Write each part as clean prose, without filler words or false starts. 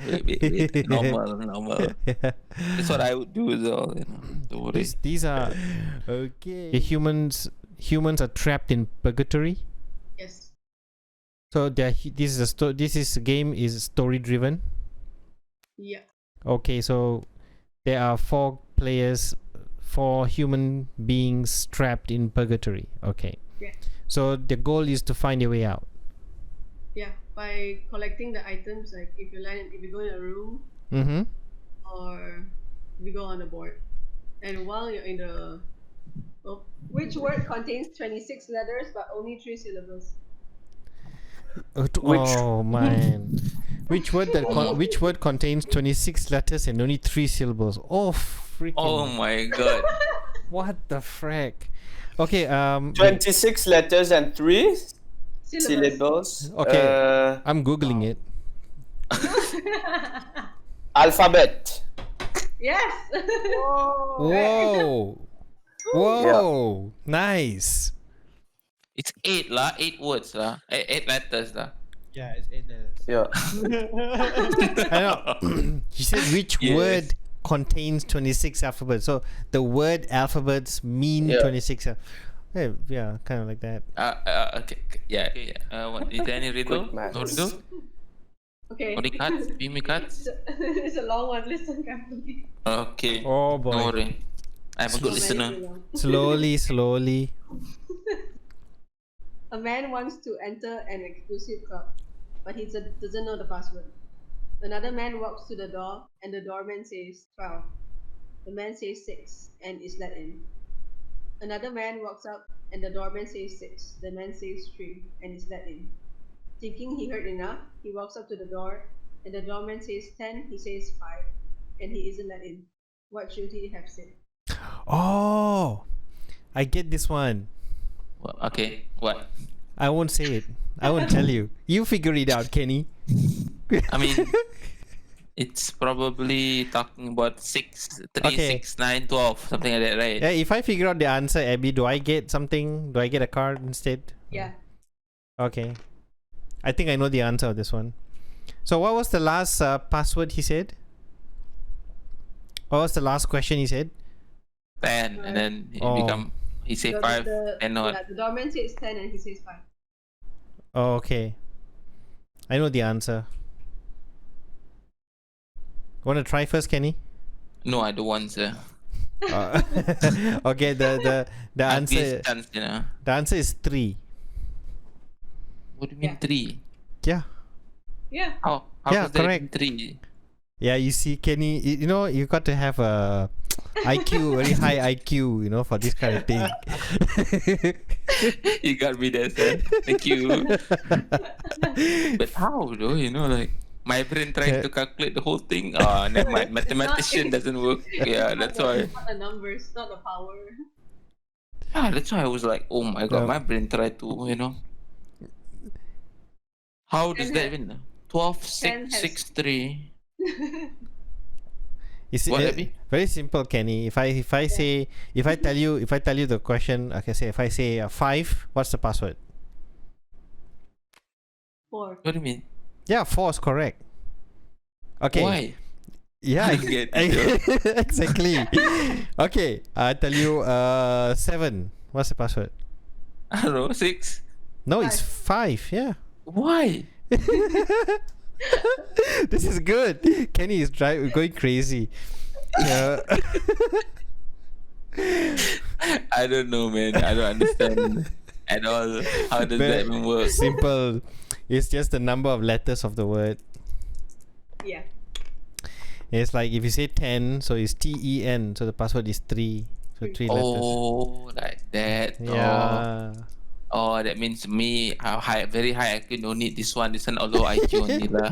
Wait. Normal. Yeah. That's what I would do as well. Don't worry. These are Okay. humans. Humans are trapped in purgatory. Yes. So this game is story driven. Yeah. Okay, so there are 4 players, 4 human beings trapped in purgatory. Okay. Yeah. So the goal is to find a way out. Yeah. By collecting the items, like if you go in a room Mm-hmm. or if you go on a board, and while you're in the which word contains 26 letters but only 3 syllables? Oh man. Which word contains 26 letters and only 3 syllables? Oh freaking. Oh my god. What the frack? Okay, 26 letters and 3 Syllables. syllables. Okay. I'm googling it. Alphabet. Yes. Whoa. Whoa. Nice. It's 8 lah. 8 words lah. 8 letters lah. Yeah, it's 8 letters. Yeah. I know. He said which Yes. word contains 26 alphabets. So the word alphabets mean Yeah. 26. Yeah, kind of like that. Okay. Yeah. What is there any riddle? Quick maths. No riddle? Okay. Only cards? Give me cards? It's a long one. Listen carefully. Okay. Oh boy. Don't worry. I'm a good listener. Slowly. A man wants to enter an exclusive club, but he doesn't know the password. Another man walks to the door, and the doorman says 12. The man says 6, and is let in. Another man walks up, and the doorman says 6. The man says 3, and is let in. Thinking he heard enough, he walks up to the door, and the doorman says 10. He says 5, and he isn't let in. What should he have said? Oh, I get this one. Okay. What? I won't say it. I won't tell you. You figure it out, Kenny. I mean, it's probably talking about 6, 3, Okay. 6, 9, 12, something like that, right? Yeah, if I figure out the answer, Abby, do I get something? Do I get a card instead? Yeah. Okay. I think I know the answer of this one. So what was the last password he said? What was the last question he said? 10, and then he say The- 5, the- and not. Yeah, the doorman says 10, and he says 5. Oh, okay. I know the answer. Want to try first, Kenny? No, I don't want, sir. Okay. The answer. Chance, The answer is 3. What do you mean Yeah. 3? Yeah. Yeah. How Yeah, does that correct. mean 3? Yeah, you see, Kenny, you know, you got to have a IQ, very high IQ, you know, for this kind of thing. You got me there, sir. Thank you. But how though? Like my brain trying to calculate the whole thing. Never mind. Mathematician doesn't work. Yeah, that's why. It's not the numbers, not the power. Yeah, that's why I was like, oh my god, my brain tried to, How does that even? 12, 10 6, has- 6, 3. You see, What, Abby? very simple, Kenny. If I tell you the question, okay, say if I say 5, what's the password? 4. What do you mean? Yeah, 4 is correct. Okay. Why? Yeah, I don't get it. exactly. Okay, I tell you 7. What's the password? I don't know. 6. No, it's 5. Yeah. Why? This is good. Kenny is going crazy. Yeah. I don't know, man. I don't understand at all. How does that even work? Simple. It's just the number of letters of the word. Yeah. It's like if you say 10, so it's TEN, so the password is 3. So 3 letters. Oh, like that. Yeah. Oh, that means me, very high IQ, no need this one a low IQ only lah.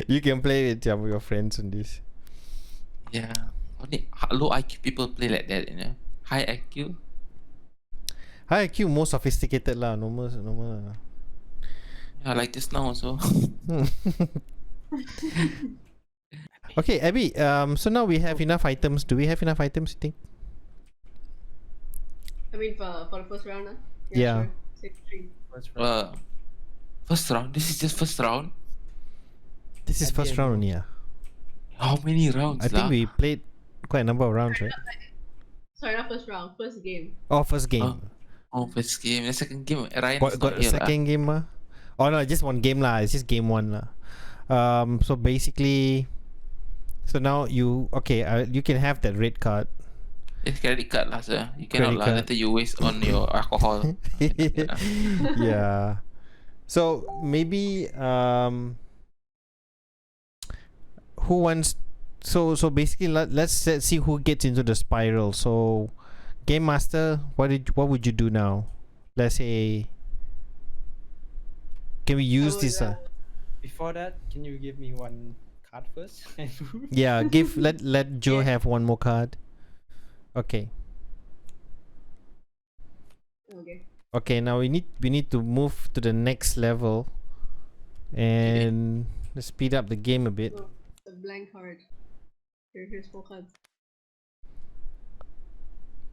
You can play with your friends on this. Yeah, only low IQ people play like that, High IQ. High IQ more sophisticated lah. Normal. Yeah, like this now also. Okay, Abby. So now we have enough items. Do we have enough items, you think? I mean, for the first round, Yeah. Sure. 6, 3. That's right. First round. This is just first round. This is At the first end, round, no? yeah. How many rounds? I think lah? we played quite a number of rounds, right? Sorry, not first round, first game. Oh, first game. Oh, first game. The second game, Ryan is Got not a here lah. second game lah. Oh no, just one game lah. It's just game one lah. So basically, so now you you can have that red card. It's credit card lah, sir. You cannot Credit lah. card. Later you waste on your alcohol. Yeah. So maybe who wants? So basically, let's see who gets into the spiral. So, game master, what would you do now? Let's say, can we use would, this? Before that, can you give me one card first? Yeah, let Joe have one more card. Okay. Okay. Okay, now we need to move to the next level, and let's speed up the game a bit. So, a blank card. Here's 4 cards.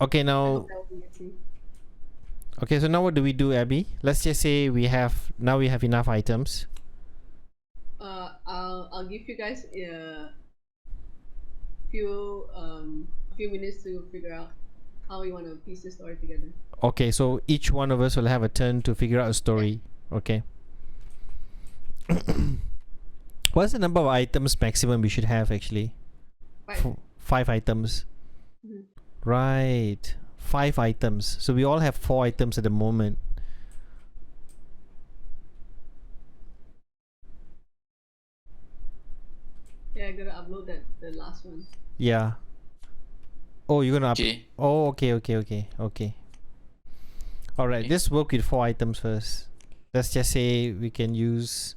Okay, now That will be easy. okay, so now what do we do, Abby? Let's just say we have enough items. I'll give you guys a few minutes to figure out how you want to piece the story together. Okay, so each one of us will have a turn to figure out a story. Okay. What's the number of items maximum we should have actually? 5. 5 items. Mhm. Right. 5 items. So we all have 4 items at the moment. Yeah, I gotta upload the last one. Yeah. Oh, you're gonna Okay. Oh, okay. All right, Okay. let's work with 4 items first. Let's just say we can use.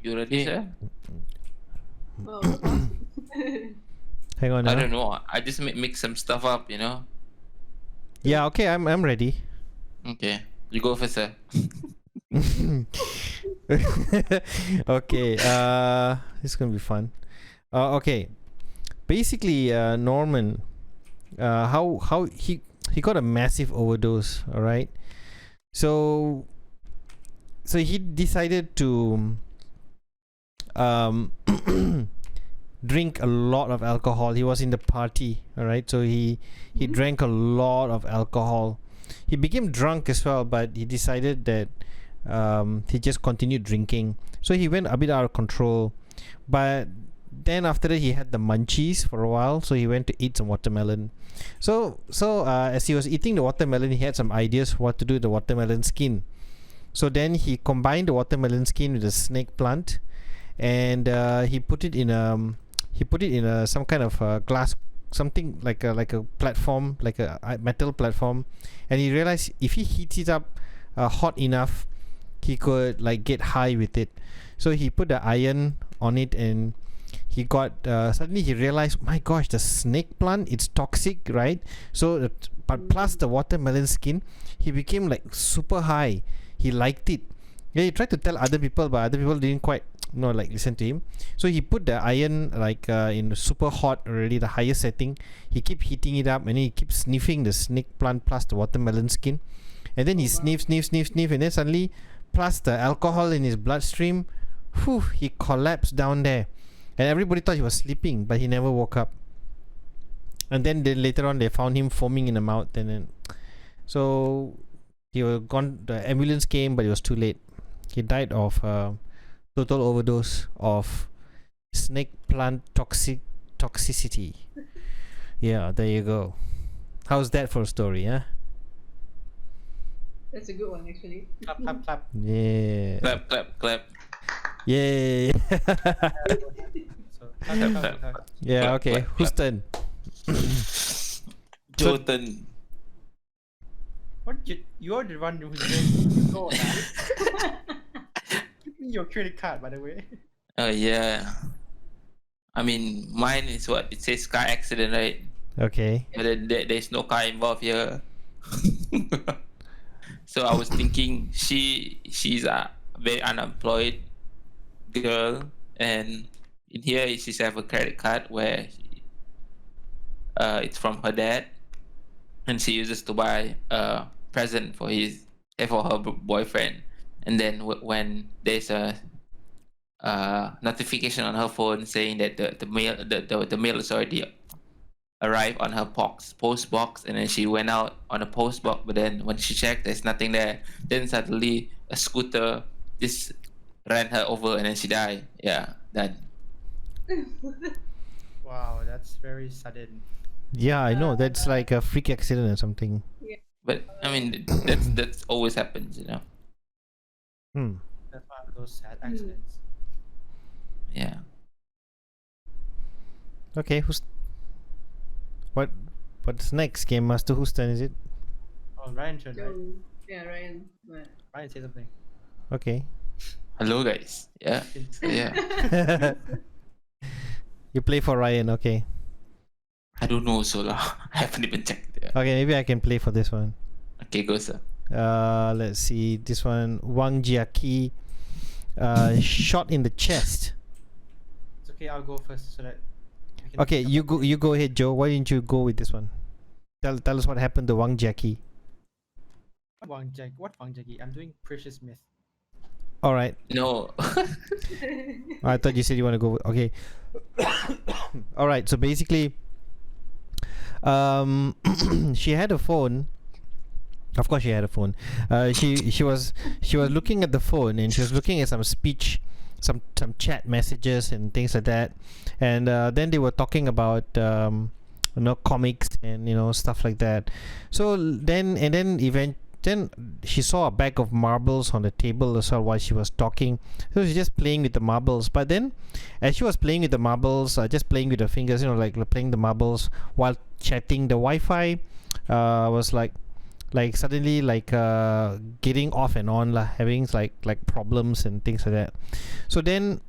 You ready, sir? Oh, awesome. Hang on. I Huh? don't know. I just mix some stuff up, you know. Yeah. Okay. I'm ready. Okay. You go first, sir. Okay. It's gonna be fun. Okay. Basically, Norman, how he got a massive overdose. All right. So he decided to drink a lot of alcohol. He was in the party. All right. So he drank a lot of alcohol. He became drunk as well, but he decided that he just continued drinking. So he went a bit out of control. But then after that, he had the munchies for a while. So he went to eat some watermelon. So as he was eating the watermelon, he had some ideas what to do with the watermelon skin. So then he combined the watermelon skin with the snake plant, and he put it in some kind of glass, something like a platform, like a metal platform, and he realized if he heats it up hot enough, he could like get high with it. So he put the iron on it, and he got suddenly he realized, my gosh, the snake plant, it's toxic, right? So but plus the watermelon skin, he became like super high. He liked it. Yeah, he tried to tell other people, but other people didn't quite listen to him. So he put the iron in super hot already, the highest setting. He keep heating it up, and he keeps sniffing the snake plant plus the watermelon skin, and then he sniff, and then suddenly, plus the alcohol in his bloodstream, he collapsed down there, and everybody thought he was sleeping, but he never woke up. And then later on, they found him foaming in the mouth, and then so he was gone. The ambulance came, but it was too late. He died of total overdose of snake plant toxicity. Yeah, there you go. How's that for a story, huh? That's a good one, actually. Clap, clap, clap. Yeah. Clap, clap, clap. Yay. So, clap, clap, clap, clap. Yeah, Clap, okay. clap, Whose clap. turn? Jordan. What you're the one who's going to Give me your credit card, by the way. Oh yeah. I mean, mine is what it says car accident, right? Okay. But then there's no car involved here. So I was thinking she's a very unemployed girl, and in here she's have a credit card where it's from her dad, and she uses to buy a present for her boyfriend. And then when there's a notification on her phone saying that the mail is already arrived on her post box, and then she went out on a post box, but then when she checked, there's nothing there. Then suddenly a scooter just ran her over, and then she died. Yeah, done. Wow, that's very sudden. Yeah, I know. That's like a freak accident or something. But I mean, that's always happens, you know. Hmm. That's one of those sad accidents. Yeah. Okay, what's next? Game Master, whose turn is it? Oh, Ryan turn, right? Joe. Yeah, Ryan. But... Ryan, say something. Okay. Hello, guys. Yeah. So, yeah. You play for Ryan, okay. I don't know, so I haven't even checked. Yeah. Okay, maybe I can play for this one. Okay, go, sir. Let's see. This one, Wang Jiaqi, shot in the chest. It's okay, I'll go first so that. we can Okay, pick you up go. on You go ahead, Joe. Why didn't you go with this one? Tell us what happened to Wang Jiaqi. Wang Jackie? I'm doing Precious Myth. All right. No. I thought you said you want to go. Okay. All right. So basically, she had a phone. Of course, she had a phone. She was looking at the phone, and she was looking at some speech, some chat messages and things like that. And then they were talking about comics and stuff like that. So then she saw a bag of marbles on the table as well while she was talking. So she's just playing with the marbles. But then, as she was playing with the marbles, just playing with her fingers, like playing the marbles while chatting, the Wi-Fi was like suddenly getting off and on, having like problems and things like that. So then,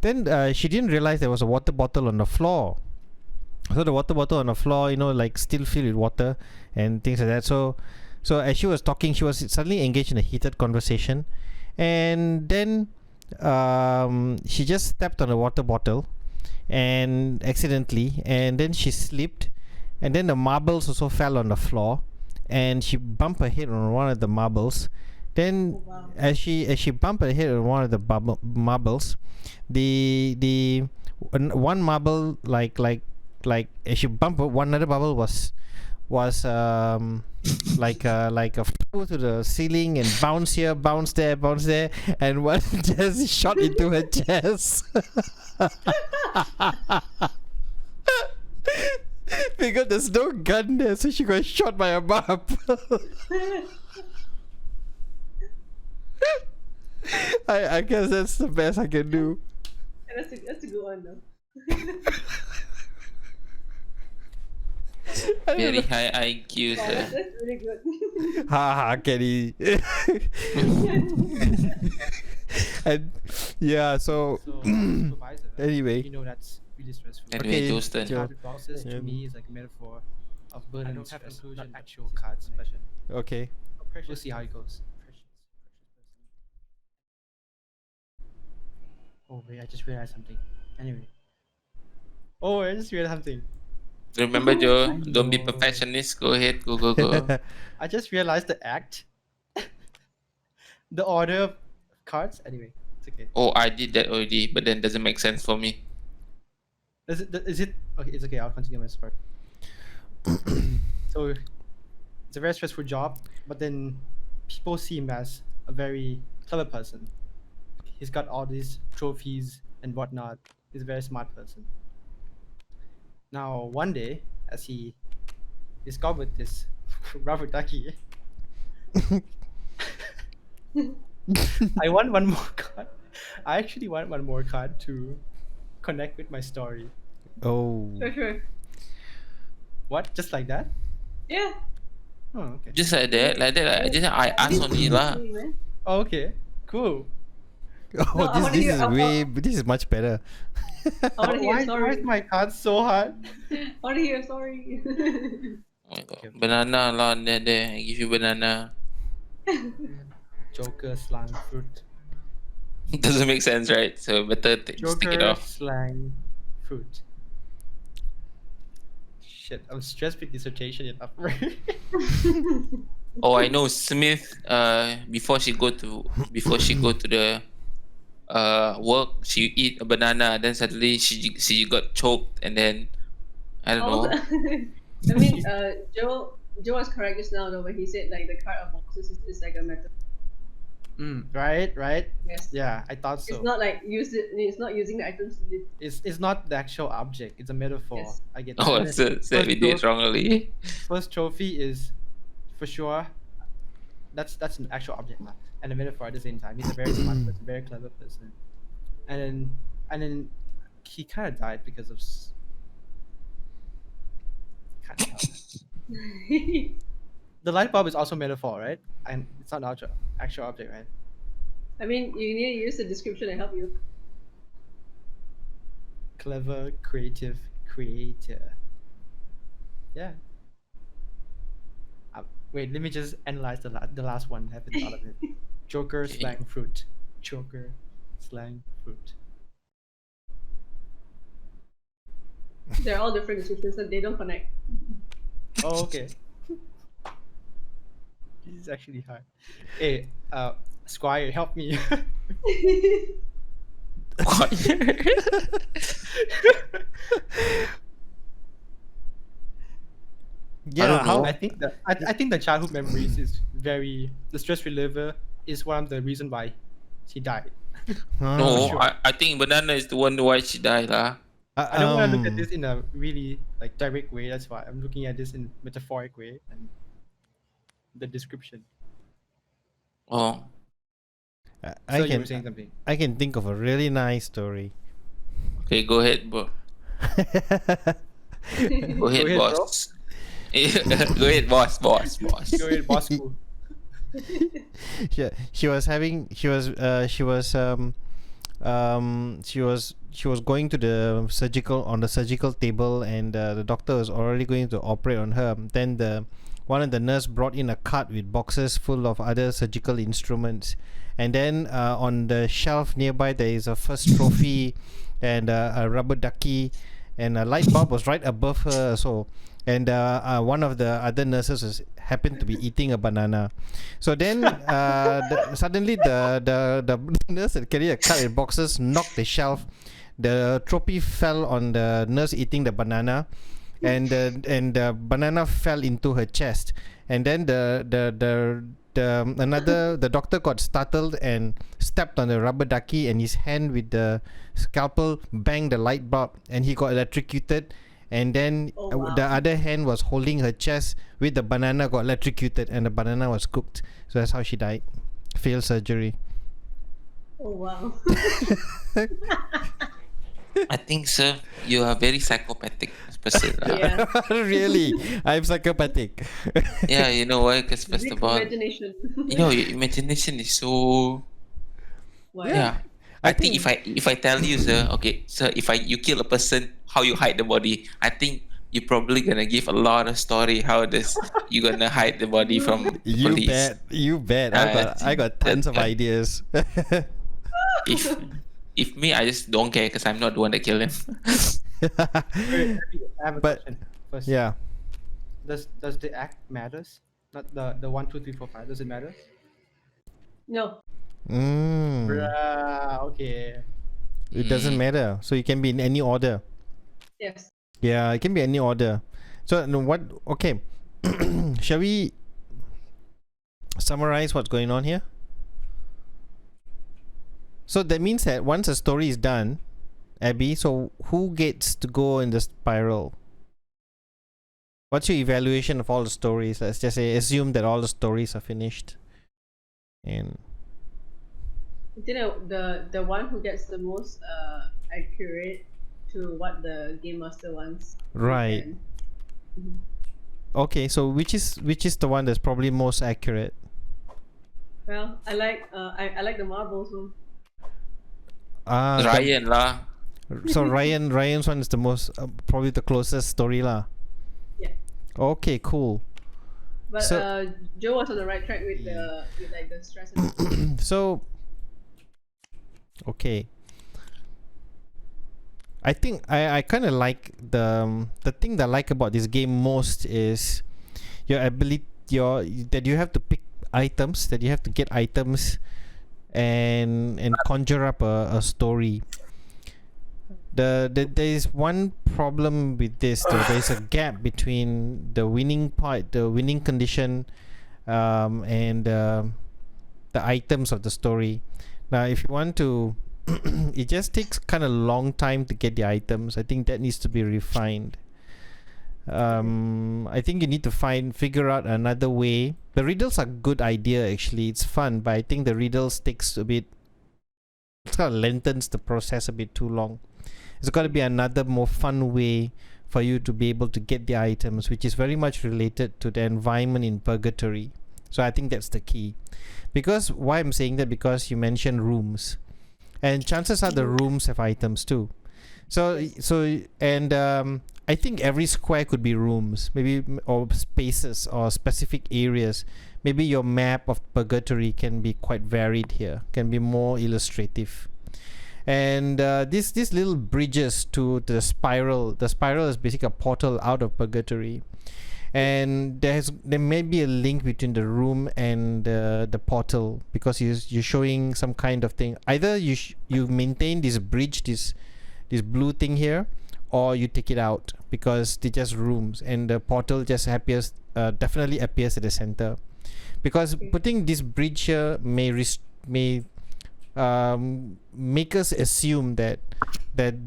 she didn't realize there was a water bottle on the floor. So the water bottle on the floor, still filled with water and things like that. So as she was talking, she was suddenly engaged in a heated conversation, and then she just stepped on the water bottle and accidentally, and then she slipped, and then the marbles also fell on the floor, and she bumped her head on one of the marbles. Then as she bumped her head on one of the marbles, the one marble like as she bumped one other bubble was like a flew to the ceiling and bounce here, bounce there, and one just shot into her chest. Because there's no gun there, so she got shot by a mom. I guess that's the best I can do. That's a good one though. Very high IQ, Wow, sir. that's really good. Ha, Kenny. And yeah, so So, supervisor. anyway. You know that's really stressful. Anyway, Okay, Joe's turn. Joe. Card bosses to me is like a metaphor of burden and don't have stress, conclusion, not but actual this is cards. But Okay. we'll see how it goes. Oh wait, I just realized something. Anyway. Oh, I just realized something. Remember, Joe, don't be know. perfectionist. Go ahead, go. I just realized the act. The order of cards. Anyway, it's okay. Oh, I did that already, but then doesn't make sense for me. Is it okay? It's okay. I'll continue my part. So it's a very stressful job, but then people see him as a very clever person. He's got all these trophies and whatnot. He's a very smart person. Now one day, as he discovered this rubber ducky, I want one more card. I actually want one more card to connect with my story. Oh. Sure. What? Just like that? Yeah. Oh, okay. Just like that. I asked only lah. Oh, okay. Cool. Oh, No, I wanna this hear is about- this is much better. I want to hear Why a story. is my card so hard? I want to hear a story. Oh my god. Banana lah, there. I give you banana. Joker slang fruit. Doesn't make sense, right? So better just take it Joker off. slang fruit. Shit, I'm stressed with dissertation enough. Oh, I know Smith. Before she go to the work, she eat a banana. Then suddenly she got choked, and then I don't Also, know. I mean, Joe was correct just now though when he said like the cart of boxes is like a metaphor. Right. Yes. Yeah, I thought so. It's not like it's not using the items. It's not the actual object. It's a metaphor. Yes. I get that. Oh, And then so we did trophy- wrongly. first trophy is for sure. That's an actual object lah, and a metaphor at the same time. He's a very smart person, very clever person, and then he kind of died because of. Can't tell. The light bulb is also metaphor, right? And it's not an actual object, right? I mean, you need to use the description to help you. Clever, creative, creator. Yeah. Wait, let me just analyze the last one. I haven't thought of it. Joker, Okay. slang, fruit. Joker, slang, fruit. They're all different descriptions, so they don't connect. Oh, okay. This is actually hard. Hey, Squire, help me. Yeah, don't know. how I think the childhood memories is the stress reliever is one of the reason why she died. No, Sure. I think banana is the one why she died lah. I don't want to look at this in a really like direct way. That's why I'm looking at this in metaphoric way and the description. Oh, I So you were can saying something. I can think of a really nice story. okay, go ahead, bro. Go ahead, ahead, bro. boss. Go ahead, boss. Go ahead, boss school. she was having she was going to the surgical table, and the doctor was already going to operate on her. Then one of the nurse brought in a cart with boxes full of other surgical instruments, and then on the shelf nearby there is a first trophy and a rubber ducky, and a light bulb was right above her. So, and one of the other nurses happened to be eating a banana. So then suddenly the nurse that carried a cart with boxes knocked the shelf. The trophy fell on the nurse eating the banana, and the banana fell into her chest. And then the doctor got startled and stepped on the rubber ducky, and his hand with the scalpel banged the light bulb, and he got electrocuted. And then Oh, wow. the other hand was holding her chest with the banana, got electrocuted, and the banana was cooked. So that's how she died. Failed surgery. Oh wow. I think, sir, you are very psychopathic person lah. Yeah. Really? I'm psychopathic. Yeah, you know why? Because first Big of all, imagination. your imagination is so. What? Yeah. I think if I tell you, sir, okay, sir, if you kill a person, how you hide the body? I think you're probably gonna give a lot of story how you gonna hide the body from You police. bet. I got tons of ideas. If me, I just don't care because I'm not the one that killed him. Wait, I have a But- question first. Yeah. Does the act matters? Not the 1, 2, 3, 4, 5. Does it matter? No. Bruh, okay. It doesn't matter. So it can be in any order. Yes. Yeah, it can be any order. So no, what? Okay, shall we summarize what's going on here? So that means that once a story is done, Abby, so who gets to go in the spiral? What's your evaluation of all the stories? Let's just say, assume that all the stories are finished. And You know, the one who gets the most accurate to what the game master wants. right. And- Okay, so which is the one that's probably most accurate? Well, I like the marbles one. Ryan lah. So Ryan's one is the most probably the closest story lah. Yeah. Okay, cool. But So- Joe was on the right track with the stress. And So okay. I think I kind of like the thing that I like about this game most is your ability, that you have to pick items, that you have to get items and conjure up a story. There is one problem with this though. There is a gap between the winning part, the winning condition, and the items of the story. Now, if you want to, it just takes kind of long time to get the items. I think that needs to be refined. I think you need to figure out another way. The riddles are good idea actually. It's fun, but I think the riddles takes a bit. It kind of lengthens the process a bit too long. There's got to be another more fun way for you to be able to get the items, which is very much related to the environment in Purgatory. So I think that's the key. Because why I'm saying that, because you mentioned rooms, and chances are the rooms have items too. So I think every square could be rooms, maybe, or spaces or specific areas. Maybe your map of Purgatory can be quite varied here, can be more illustrative. And these little bridges to the spiral. The spiral is basically a portal out of Purgatory, and there may be a link between the room and the portal, because you're showing some kind of thing. Either you maintain this bridge, this blue thing here, or you take it out, because they're just rooms, and the portal just definitely appears at the center. Because putting this bridge here may make us assume that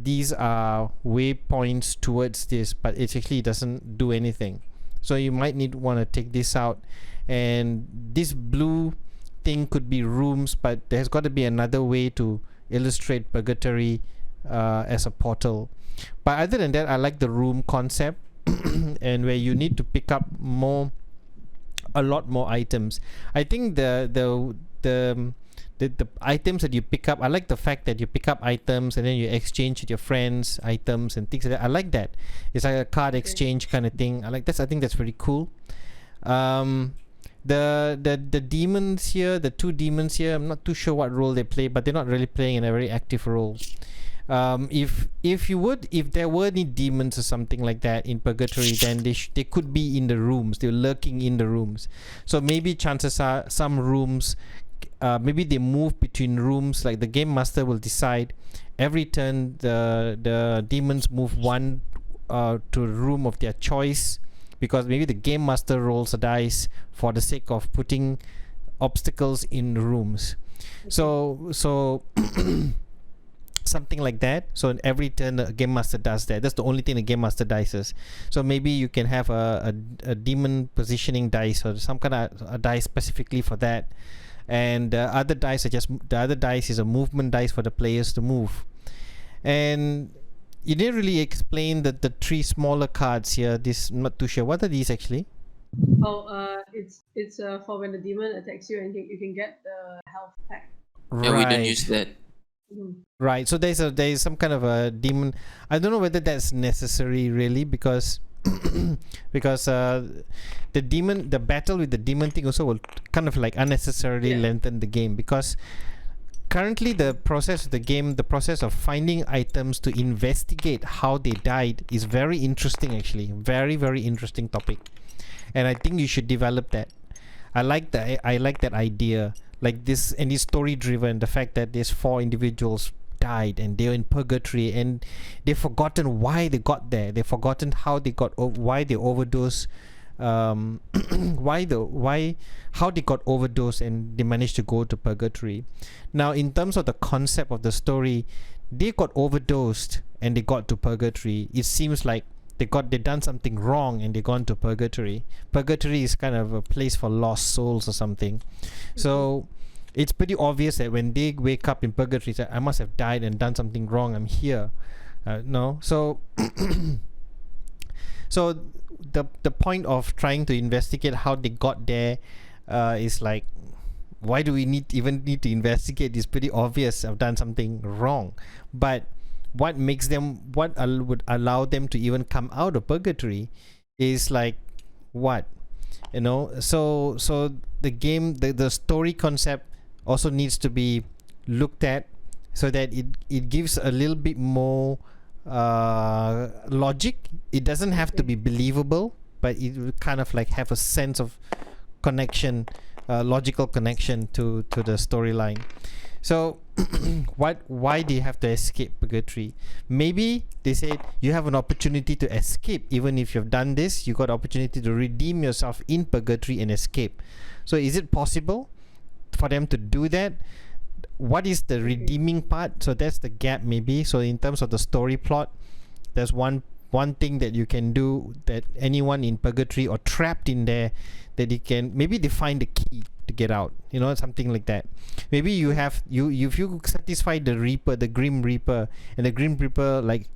these are waypoints towards this, but it actually doesn't do anything. So you might want to take this out, and this blue thing could be rooms, but there's got to be another way to illustrate Purgatory as a portal. But other than that, I like the room concept, and where you need to pick up a lot more items. I think the items that you pick up, I like the fact that you pick up items and then you exchange with your friends items and things like that. I like that. It's like a card exchange kind of thing. I like that. I think that's very cool. The demons here, the two demons here, I'm not too sure what role they play, but they're not really playing in a very active role. If there were any demons or something like that in Purgatory, then they could be in the rooms. They're lurking in the rooms. So maybe chances are some rooms, maybe they move between rooms. Like the game master will decide every turn the demons move one to a room of their choice, because maybe the game master rolls a dice for the sake of putting obstacles in rooms. So something like that. So in every turn the game master does that. That's the only thing the game master dices. So maybe you can have a demon positioning dice, or some kind of a dice specifically for that, and the other dice is a movement dice for the players to move. And you didn't really explain the three smaller cards here. I'm not too sure what are these actually. It's for when the demon attacks you, and you can get the health pack. Yeah, we don't use that. Right, so there's some kind of a demon. I don't know whether that's necessary really, because the battle with the demon thing also will kind of like unnecessarily lengthen the game, because currently the process of finding items to investigate how they died is very interesting actually. Very, very interesting topic, and I think you should develop that. I like that idea. Like this, and it's story driven. The fact that these 4 individuals died and they're in Purgatory, and they've forgotten why they got there. They've forgotten how they got why they overdosed, how they got overdosed, and they managed to go to Purgatory. Now, in terms of the concept of the story, they got overdosed and they got to Purgatory. It seems like they done something wrong and they gone to Purgatory. Purgatory is kind of a place for lost souls or something. So it's pretty obvious that when they wake up in Purgatory, it's like, I must have died and done something wrong. I'm here. No. So so the point of trying to investigate how they got there is like, why do we even need to investigate? It's pretty obvious I've done something wrong. But what would allow them to even come out of Purgatory is like, what, so the game, the story concept also needs to be looked at, so that it gives a little bit more logic. It doesn't have to be believable, but it will kind of like have a sense of connection, logical connection to the storyline. So why do you have to escape purgatory? Maybe they said you have an opportunity to escape. Even if you've done this, you got opportunity to redeem yourself in purgatory and escape. So is it possible for them to do that? What is the redeeming part? So that's the gap maybe. So in terms of the story plot, there's one thing that you can do, that anyone in purgatory or trapped in there, that you can, maybe they find the key to get out, you know, something like that. Maybe you have, if you satisfy the Reaper, the Grim Reaper, and the Grim Reaper like,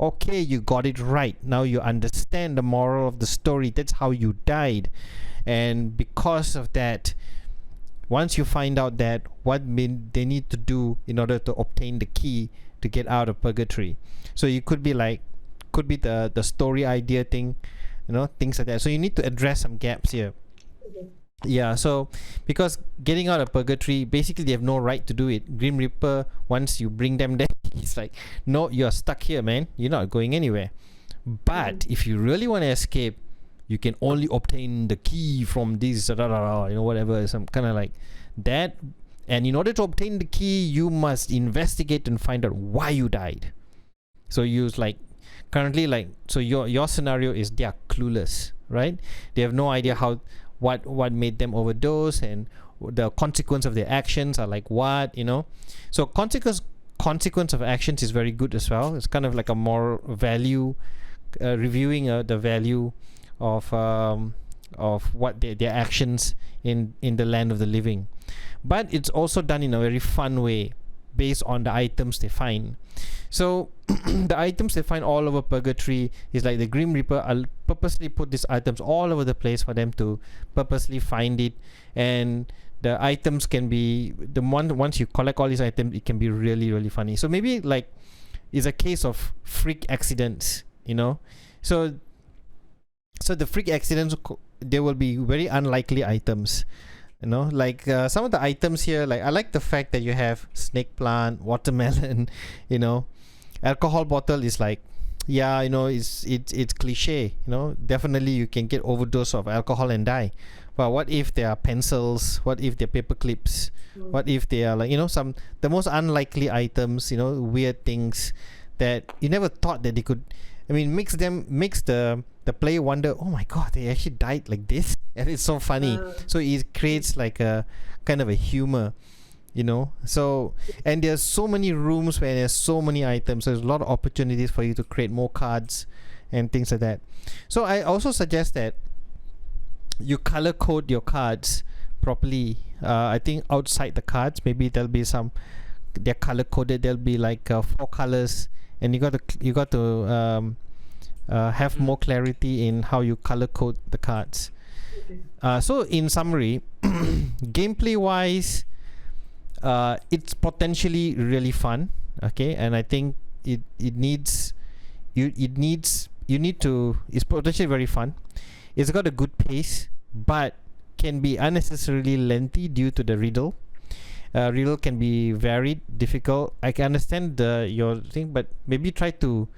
okay, you got it right, now you understand the moral of the story, that's how you died. And because of that, once you find out that what they need to do in order to obtain the key to get out of purgatory, so you could be like, could be the story idea thing, you know, things like that. So you need to address some gaps here. Yeah, so because getting out of purgatory, basically they have no right to do it. Grim Reaper, once you bring them there, he's like, no, you're stuck here, man, you're not going anywhere. But if you really want to escape, you can only obtain the key from this, you know, whatever, some kind of like that. And in order to obtain the key, you must investigate and find out why you died. So you like, currently, like, so your scenario is they are clueless, right? They have no idea how, what made them overdose, and the consequence of their actions are like what, you know. So consequence of actions is very good as well. It's kind of like a moral value, reviewing the value of what their actions in the land of the living. But it's also done in a very fun way, based on the items they find. So the items they find all over purgatory is like the Grim Reaper will purposely put these items all over the place for them to purposely find it. And the items can be once you collect all these items, it can be really, really funny. So maybe like it's a case of freak accidents, you know. So the freak accidents, there will be very unlikely items, you know, like some of the items here, like I like the fact that you have snake plant, watermelon, you know. Alcohol bottle is like, yeah, you know, it's cliche, you know, definitely you can get overdose of alcohol and die. But what if there are pencils? What if they're paper clips? What if they are like, you know, the most unlikely items, you know, weird things that you never thought that they could. I mean, makes the player wonder, oh my god, they actually died like this, and it's so funny. So it creates like a kind of a humor, you know. So, and there's so many rooms where there's so many items, so there's a lot of opportunities for you to create more cards and things like that. So I also suggest that you color code your cards properly. I think outside the cards, maybe there'll be they're color coded. There'll be like 4 colors, and you got to have more clarity in how you color code the cards. So in summary, gameplay wise, it's potentially really fun, okay, and I think you need to, it's potentially very fun. It's got a good pace, but can be unnecessarily lengthy due to the riddle. Riddle can be very difficult. I can understand your thing, but maybe try to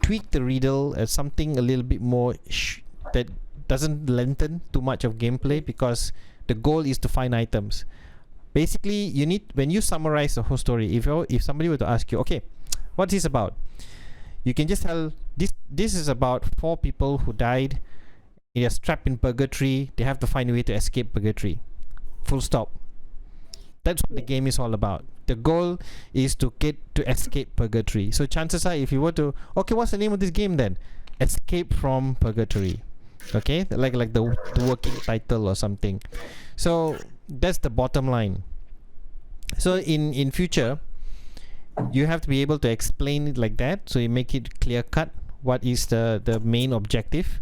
tweak the riddle as something a little bit more that doesn't lengthen too much of gameplay, because the goal is to find items. Basically, you need, when you summarize the whole story, if somebody were to ask you, okay, what's this about, you can just tell this is about 4 people who died. They are trapped in purgatory. They have to find a way to escape purgatory. Full stop. That's what the game is all about. The goal is to escape purgatory. So chances are, if you were to, okay, what's the name of this game then? Escape from Purgatory. Okay, like the working title or something. So that's the bottom line. So in future, you have to be able to explain it like that, so you make it clear cut what is the main objective,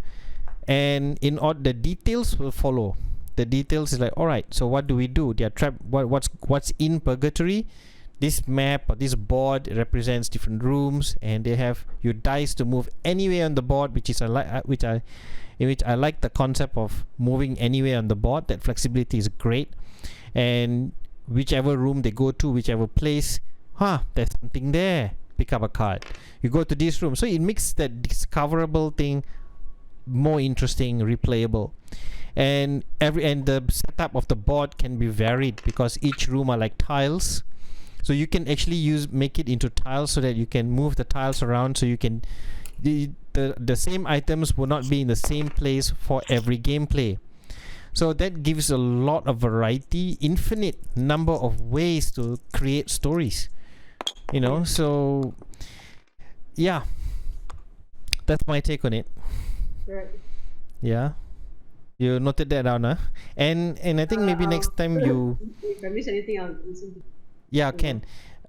and in all the details will follow. The details is like, all right, so what do we do? They are trapped. What's in purgatory? This map or this board represents different rooms, and they have your dice to move anywhere on the board, which I like the concept of moving anywhere on the board. That flexibility is great, and whichever room they go to, whichever place, there's something there. pick up a card. You go to this room, so it makes that discoverable thing more interesting, replayable. And the setup of the board can be varied because each room are like tiles, so you can actually make it into tiles so that you can move the tiles around, so you can the same items will not be in the same place for every gameplay. So that gives a lot of variety, infinite number of ways to create stories, you know. So yeah, that's my take on it. Right. Yeah, you noted that down, huh? And I think maybe next time you If I miss anything, I'll listen to yeah can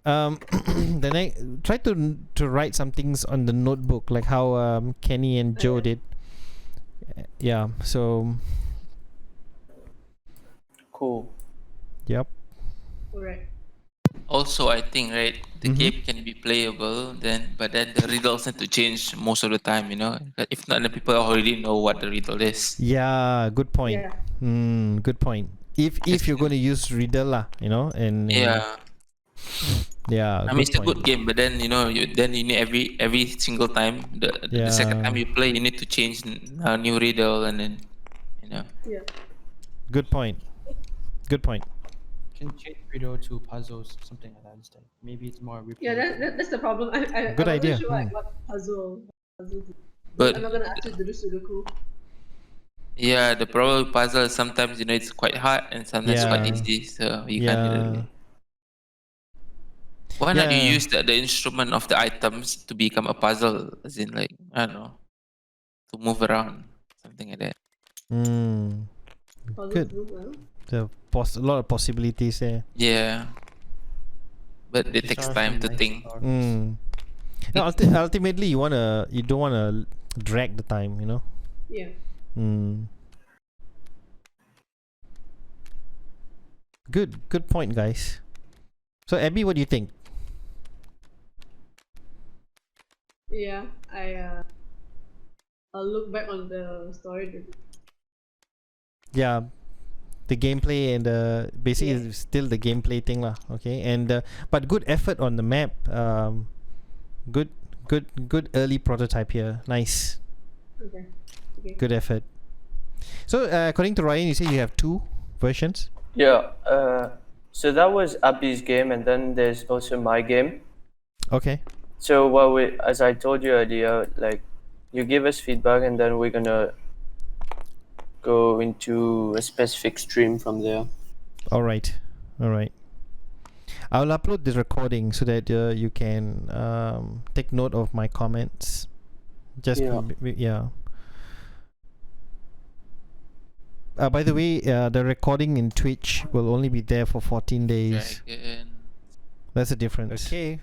then I try to write some things on the notebook, like how Kenny and Joe did. Yeah, so Cool. yep. Alright. Also, I think right, the Mhm. game can be playable, but then the riddles need to change most of the time. You know, if not, the people already know what the riddle is. Yeah, good point. Yeah. Good point. If you're going to use riddle lah, you know, and Yeah, yeah, I mean good it's a point. good game, but then you need every single time the second time Yeah. you play, you need to change a new riddle, and then you know. Yeah. Good point. Good point. Can change riddle to puzzles, something like that instead. Maybe it's more Yeah, replayable. that's the problem. I Good wasn't idea. sure what puzzle to do. But I'm not gonna ask you to do Sudoku. yeah, the problem with puzzle is sometimes it's quite hard and sometimes quite Yeah. easy, so you can't Yeah. really. Why not you Yeah. use the instrument of the items to become a puzzle, as in like I don't know, to move around, something like that. Puzzle Good. to do well. A lot of possibilities there. Yeah, but it These takes are time some to nice think. stories. Now, ultimately, you don't wanna drag the time, you know. Yeah. Good point, guys. So Abby, what do you think? Yeah. I'll look back on the story. Yeah, the gameplay and basically Yeah. it's still the gameplay thing lah. Okay, and but good effort on the map. Good early prototype here. Nice. Okay. Good effort. So according to Ryan, you say you have 2 versions. Yeah. So that was Abby's game, and then there's also my game. Okay. So as I told you earlier, like you give us feedback, and then we're gonna go into a specific stream from there. All right. I'll upload this recording so that you can take note of my comments. Just Yeah. yeah. By the way, the recording in Twitch will only be there for 14 days. Dragon. That's the difference. Okay.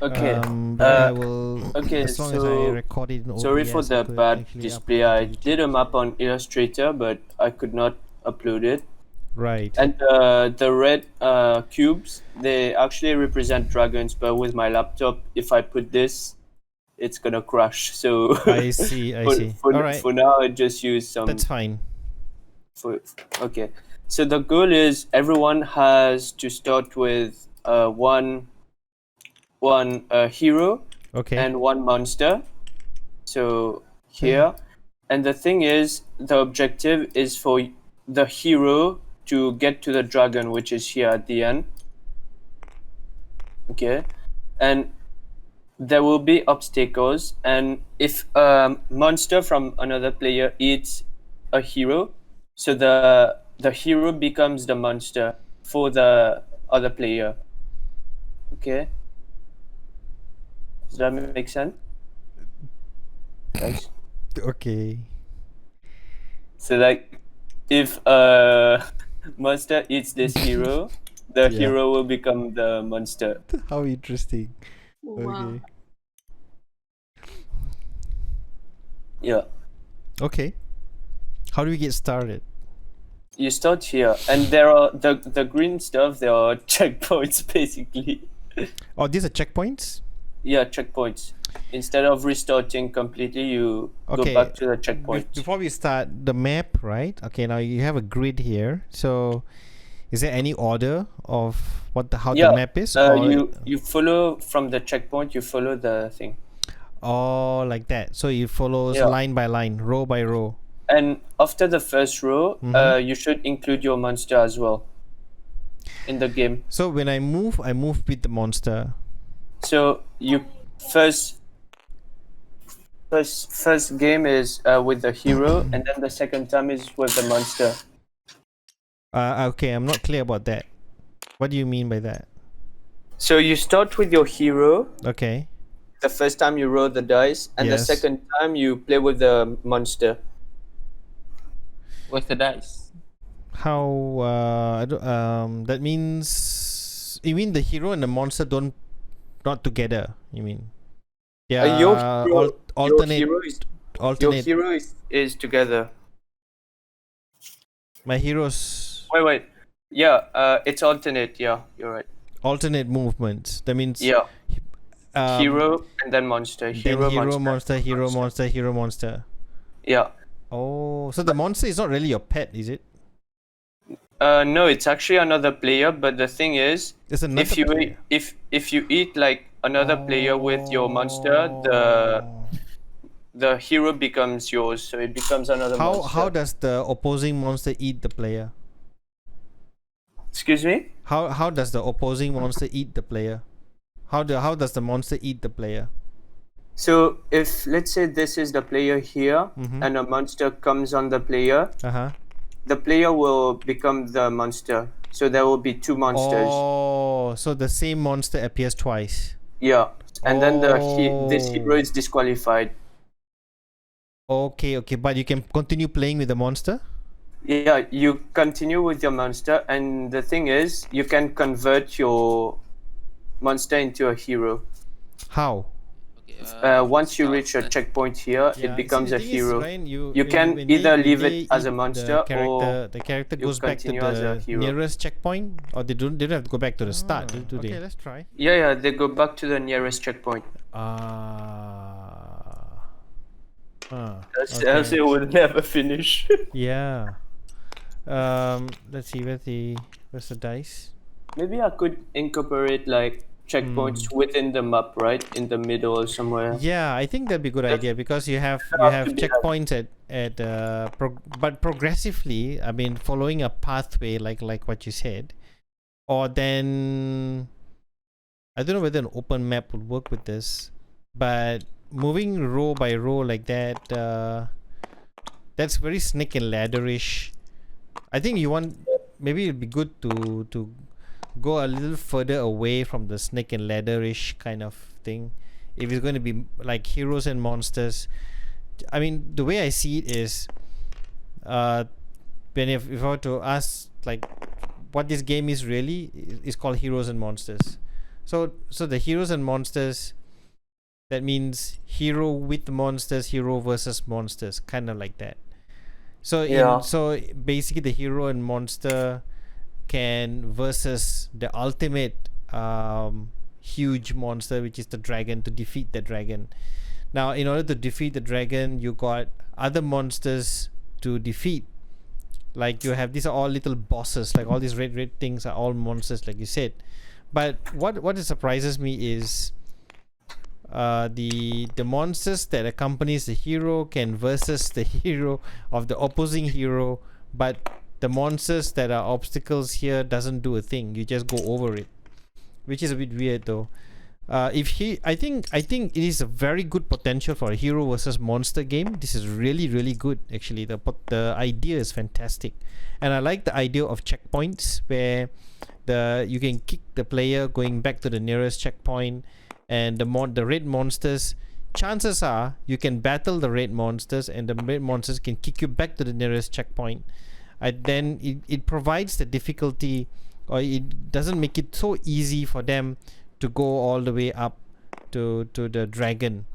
Okay. But I will. okay, As long as I so record it in OBS, Sorry for I the could bad actually display. upload I it to did a YouTube. map on Illustrator, but I could not upload it. Right. And the red cubes, they actually represent dragons, but with my laptop, if I put this, it's gonna crash. So I see. for All right. for now, I just use some. That's fine. Okay. So the goal is everyone has to start with one hero Okay. and one monster. So here, and the thing is, the objective is for the hero to get to the dragon, which is here at the end. Okay, and there will be obstacles, and if a monster from another player eats a hero, so the hero becomes the monster for the other player. Okay, does that make sense, guys? Okay. So like, if monster eats this hero, the Yeah. hero will become the monster. How interesting. Oh, wow. Okay. Yeah. Okay. How do we get started? You start here, and there are the green stuff. There are checkpoints basically. Oh, these are checkpoints? Yeah, checkpoints. Instead of restarting completely, you Okay. go back to the checkpoint. Before we start the map, right? Okay, now you have a grid here. So Is there any order of how Yeah, the map is? you follow from the checkpoint. You follow the thing. Oh, like that. So it follows Yeah. line by line, row by row. And after the first row, Mhm. you should include your monster as well in the game. So when I move with the monster. So you first game is with the hero, and then the second time is with the monster. Okay, I'm not clear about that. What do you mean by that? So you start with your hero Okay. the first time you roll the dice, and the Yes. second time you play with the monster. With the dice. How that means you mean the hero and the monster not together, you mean? Yeah, Your hero, alternate your alternate. hero is together. My heroes Wait. Yeah, it's alternate. Yeah, you're right. alternate movements. That means Yeah, hero um, and then monster. then hero monster, hero monster, hero monster. Yeah. Oh, so the monster is not really your pet, is it? No, it's actually another player. But the thing is, It's another if you player. if you eat like another player with your monster, the hero becomes yours. So it becomes another monster. How does the opposing monster eat the player? Excuse me? How does the opposing monster eat the player? How does the monster eat the player? So if let's say this is the player here, Mhm. and a monster comes on the player, the player will become the monster. So there will be two monsters. Oh, so the same monster appears twice. Yeah, and then this Oh. hero is disqualified. Okay, but you can continue playing with the monster? Yeah, you continue with your monster, and the thing is, you can convert your monster into a hero. How? Okay, Once you start reach a then. checkpoint here, it becomes a hero. You can either leave it as a monster or the character you goes back to continue as a the hero. nearest checkpoint, or they don't have to go back to the start, do they? Okay, Let's try. Yeah, they go back to the nearest checkpoint. Else it would never finish. Yeah. Let's see where's the dice? Maybe I could incorporate like checkpoints within the map, right? In the middle or somewhere. Yeah, I think that'd be a good idea because you have to be checkpoints but progressively. I mean, following a pathway like what you said, or then I don't know whether an open map would work with this, but moving row by row like that, that's very snake and ladderish. I think maybe it'd be good to go a little further away from the snake and ladderish kind of thing. If it's going to be like heroes and monsters, I mean, the way I see it is, when if I were to ask like what this game is really, is called Heroes and Monsters. So the Heroes and Monsters, that means hero with monsters, hero versus monsters, kind of like that. So so basically the hero and monster can versus the ultimate huge monster, which is the dragon, to defeat the dragon. Now in order to defeat the dragon, you got other monsters to defeat. Like you have, these are all little bosses, like all these red things are all monsters, like you said. But what surprises me is the monsters that accompanies the hero can versus the hero of the opposing hero, but the monsters that are obstacles here doesn't do a thing. You just go over it, which is a bit weird though. I think it is a very good potential for a hero versus monster game. This is really good actually. The idea is fantastic, and I like the idea of checkpoints where you can kick the player going back to the nearest checkpoint, and the red monsters, chances are you can battle the red monsters and the red monsters can kick you back to the nearest checkpoint. Then it provides the difficulty, or it doesn't make it so easy for them to go all the way up to the dragon.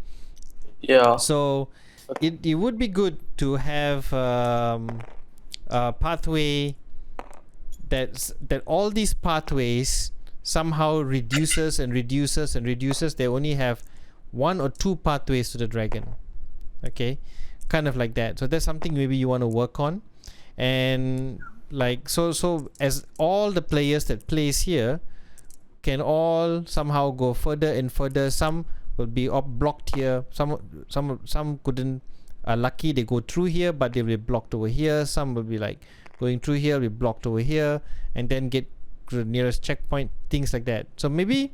Yeah. So it would be good to have a pathway that all these pathways somehow reduces. They only have one or two pathways to the dragon. Okay, kind of like that. So that's something maybe you want to work on. And like so as all the players that plays here can all somehow go further and further. Some will be blocked here, some couldn't, are lucky they go through here, but they will be blocked over here. Some will be like going through here, be blocked over here, and then get to the nearest checkpoint, things like that. So maybe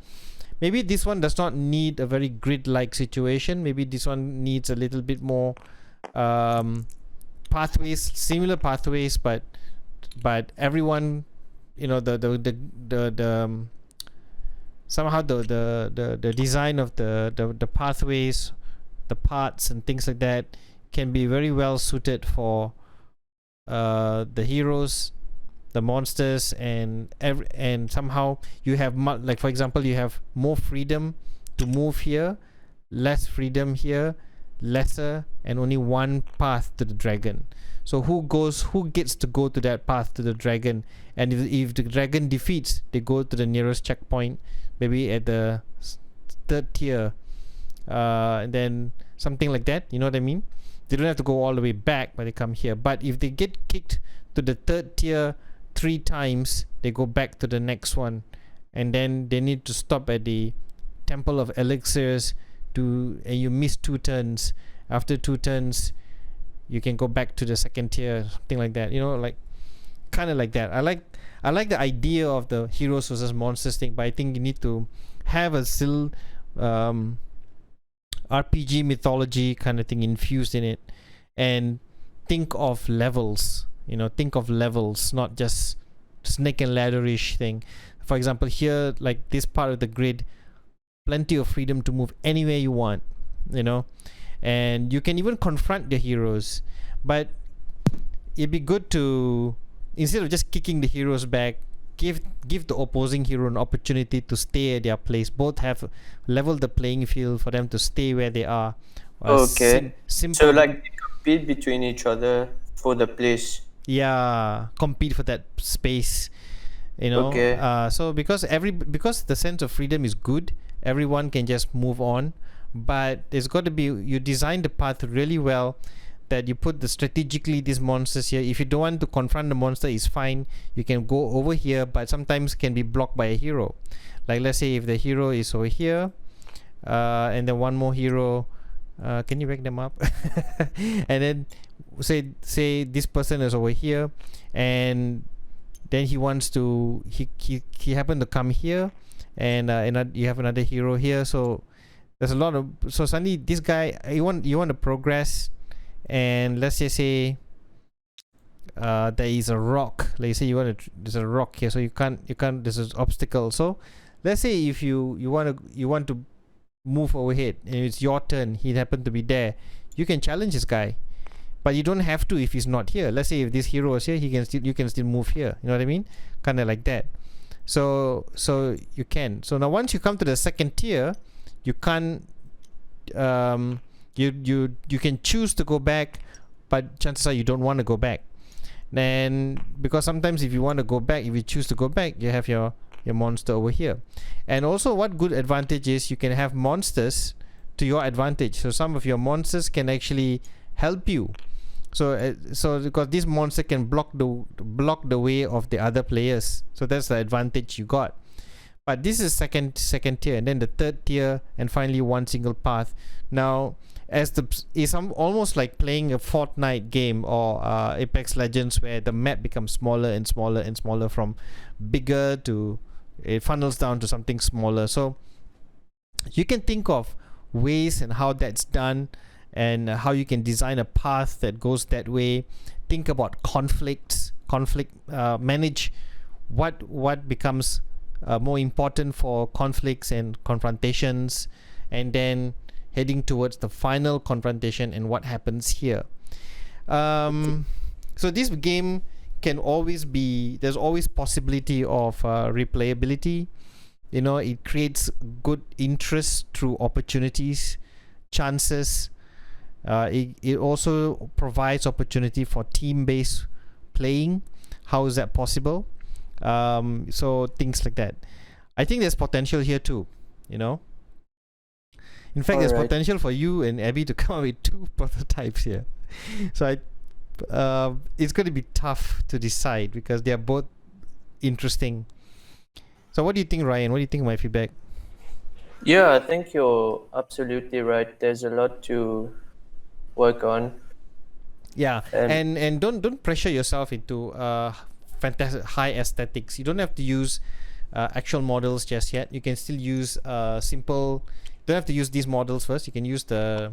this one does not need a very grid-like situation. Maybe this one needs a little bit more pathways, similar pathways, but everyone, you know, the somehow the design of the pathways, the paths and things like that can be very well suited for the heroes, the monsters, and somehow you have like, for example, you have more freedom to move here, less freedom here, lesser, and only one path to the dragon. So who gets to go to that path to the dragon? And if the dragon defeats, they go to the nearest checkpoint, maybe at the third tier, and then something like that, you know what I mean? They don't have to go all the way back, but they come here. But if they get kicked to the third tier 3 times, they go back to the next one, and then they need to stop at the Temple of Elixirs and you miss 2 turns. After 2 turns, you can go back to the second tier, something like that, you know, like kind of like that. I like the idea of the heroes versus monsters thing, but I think you need to have a still RPG mythology kind of thing infused in it, and think of levels, not just snake and ladder-ish thing. For example, here, like this part of the grid, plenty of freedom to move anywhere you want, you know, and you can even confront the heroes. But it'd be good to, instead of just kicking the heroes back, give the opposing hero an opportunity to stay at their place. Both have leveled the playing field for them to stay where they are. Okay. Simple. So like they compete between each other for the place. Yeah, compete for that space, you know. Okay. So because the sense of freedom is good, everyone can just move on. But there's got to be, you design the path really well, that you put strategically these monsters here. If you don't want to confront the monster, it's fine, you can go over here, but sometimes can be blocked by a hero. Like let's say if the hero is over here, and then one more hero, can you wake them up? And then say this person is over here, and then he wants to, he happened to come here, and you have another hero here, so there's a lot of, so suddenly this guy, you want to progress, and let's just say there is a rock. Let's say there's a rock here, so you can't there's an obstacle. So let's say if you want to move overhead and it's your turn, he happened to be there, you can challenge this guy, but you don't have to if he's not here. Let's say if this hero is here, you can still move here, you know what I mean, kind of like that. So you can. So now once you come to the second tier, you can't you can choose to go back, but chances are you don't want to go back. Then because sometimes if you want to go back, if you choose to go back, you have your monster over here. And also what good advantage is, you can have monsters to your advantage. So some of your monsters can actually help you. So because this monster can block the way of the other players, so that's the advantage you got. But this is second tier, and then the third tier, and finally one single path. Now it's almost like playing a Fortnite game or Apex Legends, where the map becomes smaller and smaller and smaller, from bigger to, it funnels down to something smaller. So you can think of ways and how that's done, and how you can design a path that goes that way. Think about conflict, manage what becomes more important for conflicts and confrontations, and then heading towards the final confrontation and what happens here. So this game can always be, there's always possibility of replayability. You know, it creates good interest through opportunities, chances. It also provides opportunity for team-based playing. How is that possible? So things like that. I think there's potential here too, you know. In fact, there's potential for you and Abby to come up with 2 prototypes here. So it's going to be tough to decide because they are both interesting. So what do you think, Ryan? What do you think of my feedback? Yeah, I think you're absolutely right. There's a lot to work on. Yeah, And- and don't pressure yourself into fantastic high aesthetics. You don't have to use actual models just yet. You can still use simple. Don't have to use these models first. You can use the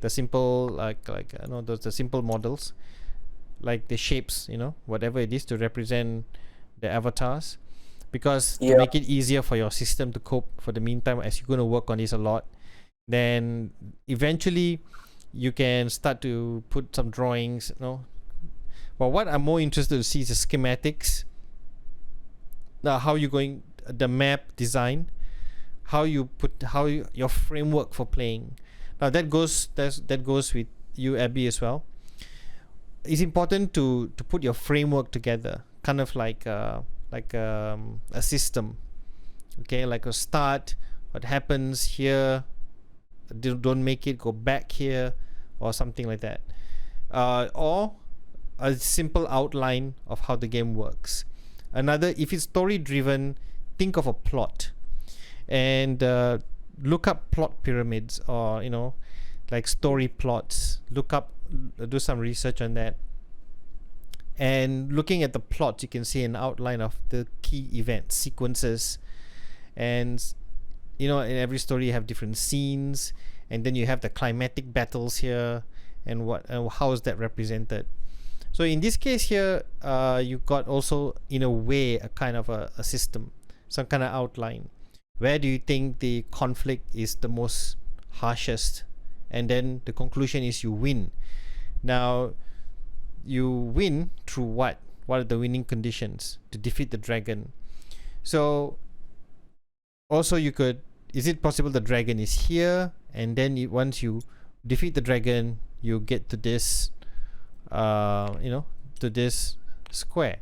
simple like the simple models, like the shapes, whatever it is to represent the avatars, because to Yeah. make it easier for your system to cope for the meantime as you're going to work on this a lot, then eventually you can start to put some drawings, but what I'm more interested to see is the schematics. Now, how you going the map design, your framework for playing. Now that goes with you, Abby, as well. It's important to put your framework together, kind of like a system. Okay, like a start, what happens here, don't make it, go back here, or something like that, or a simple outline of how the game works. Another, if it's story driven, think of a plot and look up plot pyramids, or like story plots. Do some research on that, and looking at the plot, you can see an outline of the key event sequences. And in every story you have different scenes, and then you have the climatic battles here, and how is that represented. So in this case here, you got also in a way a kind of a system, some kind of outline. Where do you think the conflict is the most harshest? And then the conclusion is you win. Now, you win through what? What are the winning conditions to defeat the dragon? So also is it possible the dragon is here, and then once you defeat the dragon, you get to this to this square.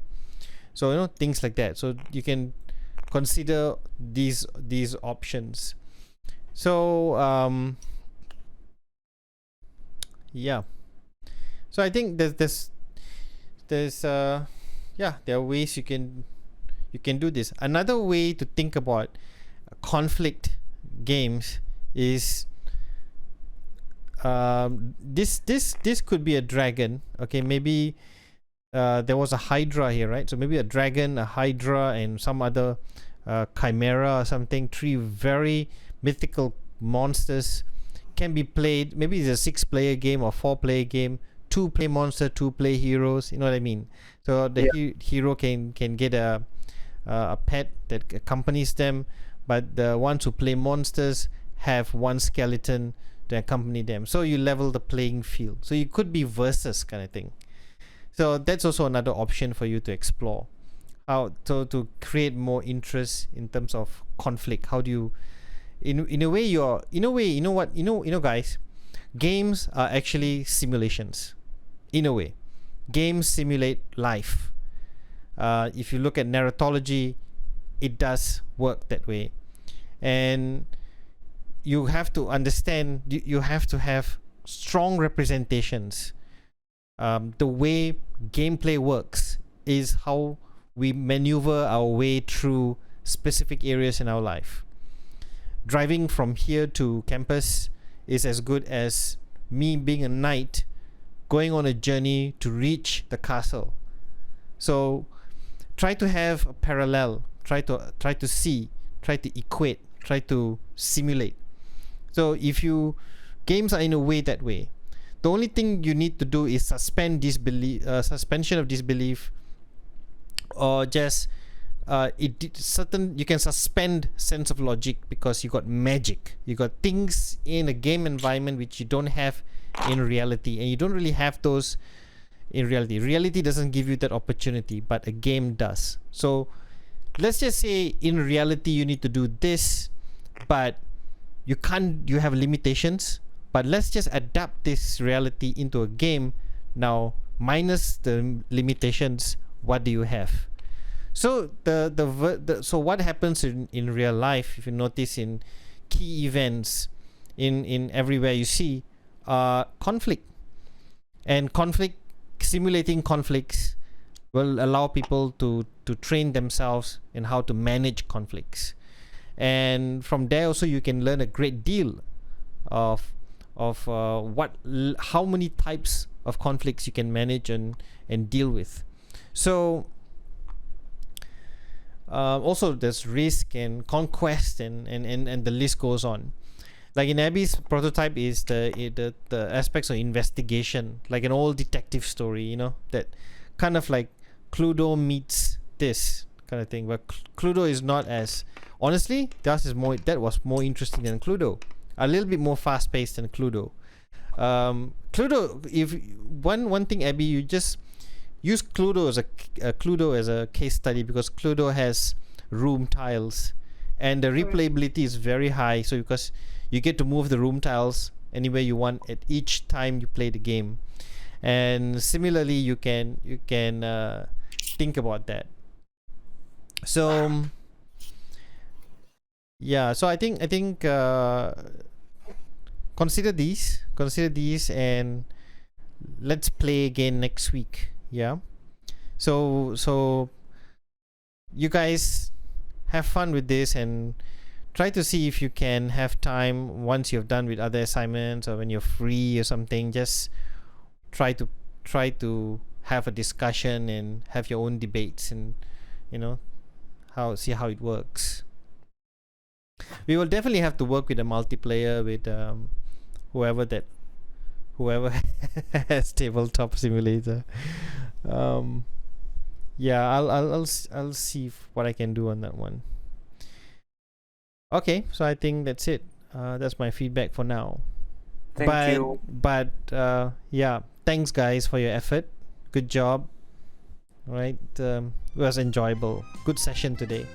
So things like that. So you can consider these options. So yeah. So I think there's there are ways you can do this. Another way to think about conflict games is this could be a dragon. Okay, maybe there was a hydra here, right? So maybe a dragon, a hydra, and some other chimera or something. 3 very mythical monsters can be played. Maybe it's a 6-player game or 4-player game. 2-play monster, 2-play heroes. You know what I mean? So the hero can get a pet that accompanies them, but the ones who play monsters have one skeleton to accompany them. So you level the playing field. So you could be versus kind of thing. So that's also another option for you to explore. How to create more interest in terms of conflict. How do you, in a way, guys, games are actually simulations. In a way, games simulate life. If you look at narratology, it does work that way, and you have to understand. You have to have strong representations. The way gameplay works is how we maneuver our way through specific areas in our life. Driving from here to campus is as good as me being a knight going on a journey to reach the castle. So try to have a parallel, try to see, try to equate, try to simulate. So if games are in a way that way, the only thing you need to do is suspension of disbelief, or just you can suspend sense of logic, because you got magic, you got things in a game environment which you don't have in reality, and you don't really have those in reality doesn't give you that opportunity, but a game does. So let's just say in reality you need to do this, but you have limitations, but let's just adapt this reality into a game. Now minus the limitations, what do you have? So so what happens in real life, if you notice in key events in everywhere you see conflict, and conflict simulating conflicts will allow people to train themselves in how to manage conflicts, and from there also you can learn a great deal of how many types of conflicts you can manage and deal with. So also there's risk and conquest and the list goes on. Like in Abby's prototype is the aspects of investigation, like an old detective story, you know, that kind of like Cluedo meets this kind of thing. But Cluedo is not as, honestly, that was more interesting than Cluedo. A little bit more fast paced than Cluedo. Cluedo, if one thing, Abby, you just use Cluedo as a case study, because Cluedo has room tiles and the replayability is very high. So because you get to move the room tiles anywhere you want at each time you play the game, and similarly you can think about that. So yeah, so I think consider these and let's play again next week. Yeah, so you guys have fun with this and try to see if you can have time once you've done with other assignments or when you're free or something. Just try to have a discussion and have your own debates, and you know, see how it works. We will definitely have to work with a multiplayer with whoever has tabletop simulator. Yeah, I'll see what I can do on that one. Okay, so I think that's it. That's my feedback for now. Thank you. But yeah, thanks guys for your effort. Good job. All right, it was enjoyable. Good session today.